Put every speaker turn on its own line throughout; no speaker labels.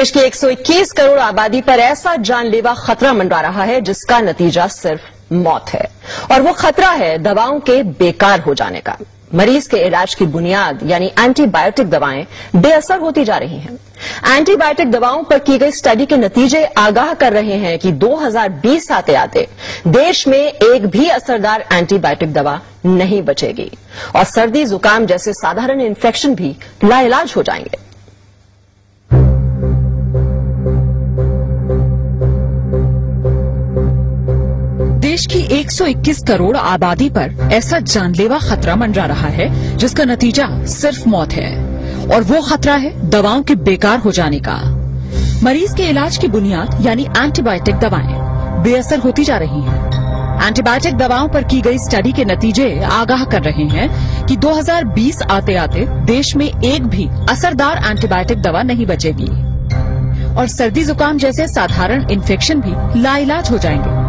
देश की 121 करोड़ आबादी पर ऐसा जानलेवा खतरा मंडरा रहा है जिसका नतीजा सिर्फ मौत है, और वो खतरा है दवाओं के बेकार हो जाने का। मरीज के इलाज की बुनियाद यानी एंटीबायोटिक दवाएं बेअसर होती जा रही हैं। एंटीबायोटिक दवाओं पर की गई स्टडी के नतीजे आगाह कर रहे हैं कि 2020 आते आते देश में एक भी असरदार एंटीबायोटिक दवा नहीं बचेगी और सर्दी जुकाम जैसे साधारण इन्फेक्शन भी लाइलाज हो जाएंगे।
देश की 121 करोड़ आबादी पर ऐसा जानलेवा खतरा मंडरा रहा है जिसका नतीजा सिर्फ मौत है, और वो खतरा है दवाओं के बेकार हो जाने का। मरीज के इलाज की बुनियाद यानी एंटीबायोटिक दवाएं बेअसर होती जा रही हैं। एंटीबायोटिक दवाओं पर की गई स्टडी के नतीजे आगाह कर रहे हैं कि 2020 आते आते देश में एक भी असरदार एंटीबायोटिक दवा नहीं बचेगी और सर्दी जुकाम जैसे साधारण इन्फेक्शन भी लाइलाज हो जाएंगे।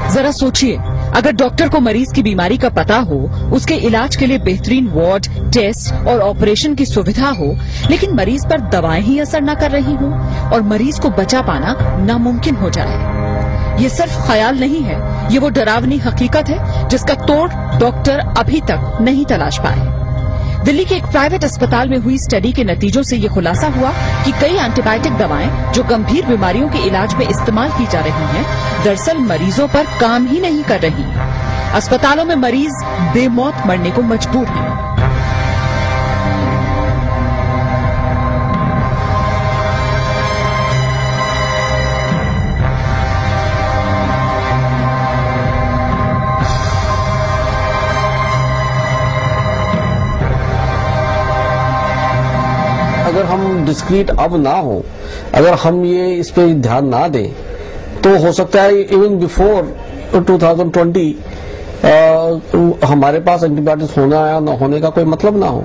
जरा सोचिए, अगर डॉक्टर को मरीज की बीमारी का पता हो, उसके इलाज के लिए बेहतरीन वार्ड, टेस्ट और ऑपरेशन की सुविधा हो, लेकिन मरीज पर दवाएं ही असर न कर रही हों और मरीज को बचा पाना नामुमकिन हो जाए। ये सिर्फ ख्याल नहीं है, ये वो डरावनी हकीकत है जिसका तोड़ डॉक्टर अभी तक नहीं तलाश पाए। दिल्ली के एक प्राइवेट अस्पताल में हुई स्टडी के नतीजों से ये खुलासा हुआ कि कई एंटीबायोटिक दवाएं जो गंभीर बीमारियों के इलाज में इस्तेमाल की जा रही हैं, दरअसल मरीजों पर काम ही नहीं कर रही। अस्पतालों में मरीज बेमौत मरने को मजबूर हैं।
अगर हम डिस्क्रीट अब ना हो, अगर हम ये इस पे ध्यान ना दें, तो हो सकता है इवन बिफोर 2020 हमारे पास एंटीबायोटिक्स होना या न होने का कोई मतलब ना हो।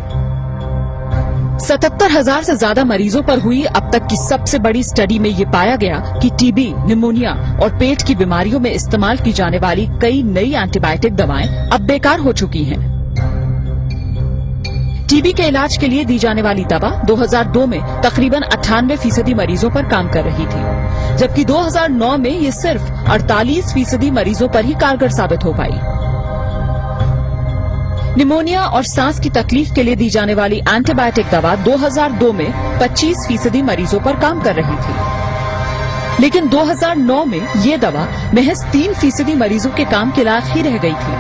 77,000 से ज्यादा मरीजों पर हुई अब तक की सबसे बड़ी स्टडी में ये पाया गया कि टीबी, निमोनिया और पेट की बीमारियों में इस्तेमाल की जाने वाली कई नई एंटीबायोटिक दवाएं अब बेकार हो चुकी हैं। टीबी के इलाज के लिए दी जाने वाली दवा 2002 में तकरीबन 98% मरीजों पर काम कर रही थी, जबकि 2009 में ये सिर्फ 48% मरीजों पर ही कारगर साबित हो पाई। निमोनिया और सांस की तकलीफ के लिए दी जाने वाली एंटीबायोटिक दवा 2002 में 25% मरीजों पर काम कर रही थी, लेकिन 2009 में ये दवा महज 3% मरीजों के काम के लायक ही रह गई थी।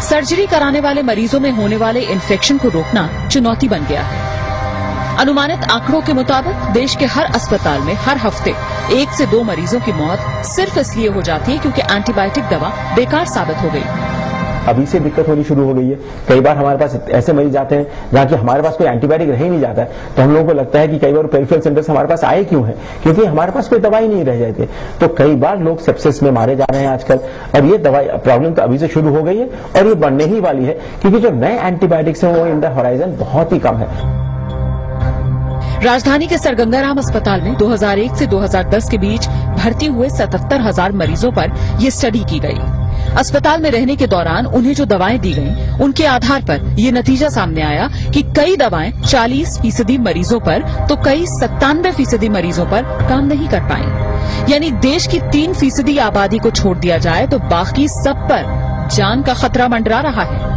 सर्जरी कराने वाले मरीजों में होने वाले इन्फेक्शन को रोकना चुनौती बन गया है। अनुमानित आंकड़ों के मुताबिक देश के हर अस्पताल में हर हफ्ते 1 से 2 मरीजों की मौत सिर्फ इसलिए हो जाती है क्योंकि एंटीबायोटिक दवा बेकार साबित हो गई।
अभी से दिक्कत होनी शुरू हो गई है। कई बार हमारे पास ऐसे मरीज आते हैं जहाँ की हमारे पास कोई एंटीबायोटिक रह ही नहीं जाता है, तो हम लोगों को लगता है कि कई बार पेरिफेरल सेंटर्स हमारे पास आए क्यों है, क्योंकि हमारे पास कोई दवाई नहीं रह जाती। तो कई बार लोग सेप्सिस में मारे जा रहे हैं आजकल, और ये दवाई प्रॉब्लम तो अभी से शुरू हो गई है और ये बढ़ने ही वाली है, क्योंकि जो नए एंटीबायोटिक्स हैं वो इन द होराइजन बहुत ही कम है।
राजधानी के सर गंगाराम अस्पताल में 2001 से 2010 के बीच भर्ती हुए 77,000 मरीजों पर यह स्टडी की गई। अस्पताल में रहने के दौरान उन्हें जो दवाएं दी गईं, उनके आधार पर ये नतीजा सामने आया कि कई दवाएं 40% मरीजों पर तो कई 97% मरीजों पर काम नहीं कर पाई। यानी देश की 3% आबादी को छोड़ दिया जाए तो बाकी सब पर जान का खतरा मंडरा रहा है।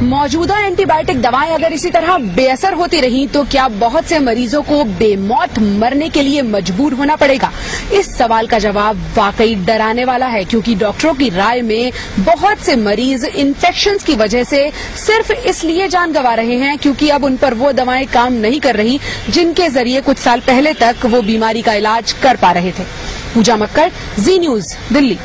मौजूदा एंटीबायोटिक दवाएं अगर इसी तरह बेअसर होती रही तो क्या बहुत से मरीजों को बेमौत मरने के लिए मजबूर होना पड़ेगा? इस सवाल का जवाब वाकई डराने वाला है, क्योंकि डॉक्टरों की राय में बहुत से मरीज इन्फेक्शंस की वजह से सिर्फ इसलिए जान गंवा रहे हैं क्योंकि अब उन पर वो दवाएं काम नहीं कर रही जिनके जरिए कुछ साल पहले तक वो बीमारी का इलाज कर पा रहे थे। पूजा मक्कड़, जी न्यूज, दिल्ली।